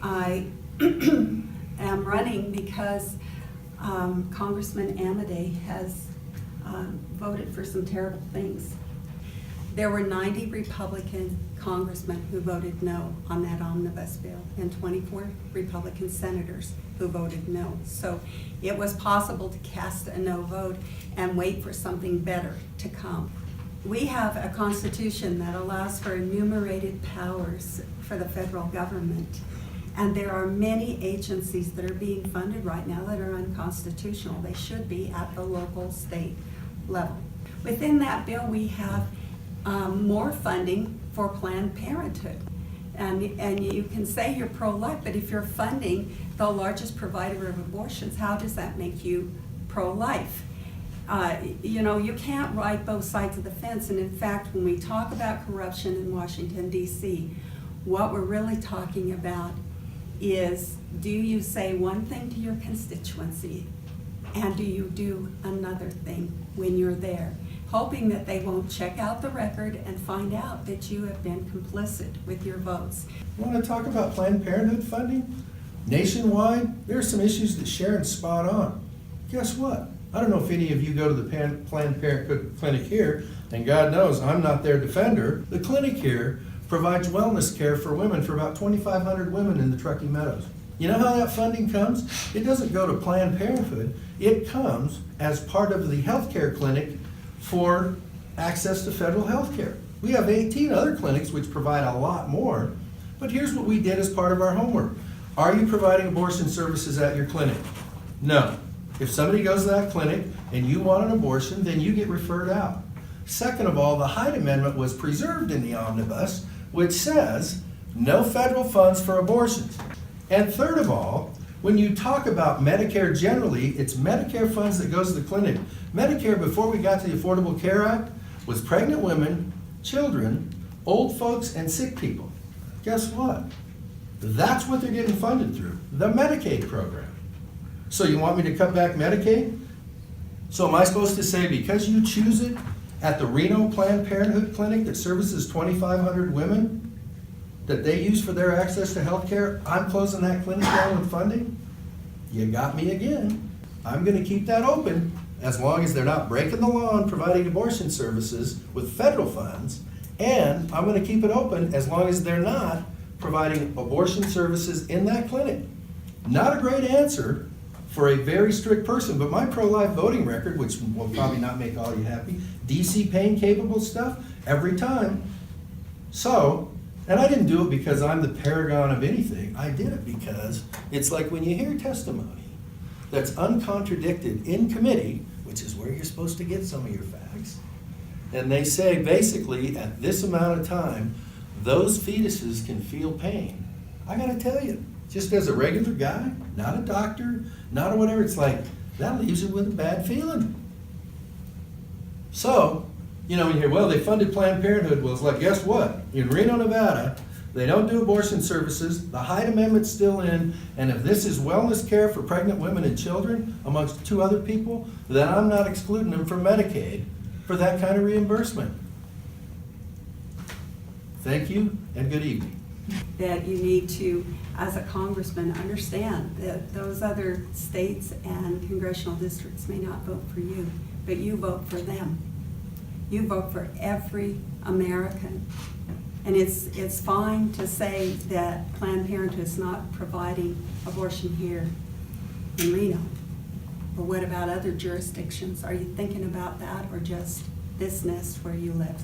I am running because Congressman Amodei has voted for some terrible things. There were 90 Republican congressmen who voted no on that omnibus bill and 24 Republican senators who voted no. So it was possible to cast a no vote and wait for something better to come. We have a constitution that allows for enumerated powers for the federal government. And there are many agencies that are being funded right now that are unconstitutional. They should be at the local, state level. Within that bill, we have more funding for Planned Parenthood. And you can say you're pro-life, but if you're funding the largest provider of abortions, how does that make you pro-life? You can't ride both sides of the fence. And in fact, when we talk about corruption in Washington, D.C., what we're really talking about is, do you say one thing to your constituency and do you do another thing when you're there, hoping that they won't check out the record and find out that you have been complicit with your votes. Want to talk about Planned Parenthood funding? Nationwide, there are some issues that Sharron's spot on. Guess what? I don't know if any of you go to the Planned Parenthood clinic here, and God knows I'm not their defender. The clinic here provides wellness care for women, for about 2,500 women in the Truckee Meadows. You know how that funding comes? It doesn't go to Planned Parenthood. It comes as part of the healthcare clinic for access to federal health care. We have 18 other clinics which provide a lot more, but here's what we did as part of our homework. Are you providing abortion services at your clinic? No. If somebody goes to that clinic and you want an abortion, then you get referred out. Second of all, the Hyde Amendment was preserved in the omnibus, which says no federal funds for abortions. And third of all, when you talk about Medicare generally, it's Medicare funds that goes to the clinic. Medicare, before we got to the Affordable Care Act, was pregnant women, children, old folks, and sick people. Guess what? That's what they're getting funded through, the Medicaid program. So you want me to cut back Medicaid? So am I supposed to say, because you choose it at the Reno Planned Parenthood clinic that services 2,500 women that they use for their access to health care, I'm closing that clinic down with funding? You got me again. I'm going to keep that open as long as they're not breaking the law and providing abortion services with federal funds, and I'm going to keep it open as long as they're not providing abortion services in that clinic. Not a great answer for a very strict person, but my pro-life voting record, which will probably not make all you happy, DC pain capable stuff, every time. So, and I didn't do it because I'm the paragon of anything. I did it because it's like when you hear testimony that's uncontradicted in committee, which is where you're supposed to get some of your facts, and they say basically at this amount of time, those fetuses can feel pain. I gotta tell you, just as a regular guy, not a doctor, not a whatever, it's like, that leaves you with a bad feeling. So, when you hear, well, they funded Planned Parenthood, well, it's like, guess what? In Reno, Nevada, they don't do abortion services, the Hyde Amendment's still in, and if this is wellness care for pregnant women and children, amongst two other people, then I'm not excluding them from Medicaid for that kind of reimbursement. Thank you, and good evening. That you need to, as a congressman, understand that those other states and congressional districts may not vote for you, but you vote for them. You vote for every American. And it's fine to say that Planned Parenthood is not providing abortion here in Reno. But what about other jurisdictions? Are you thinking about that, or just this nest where you live?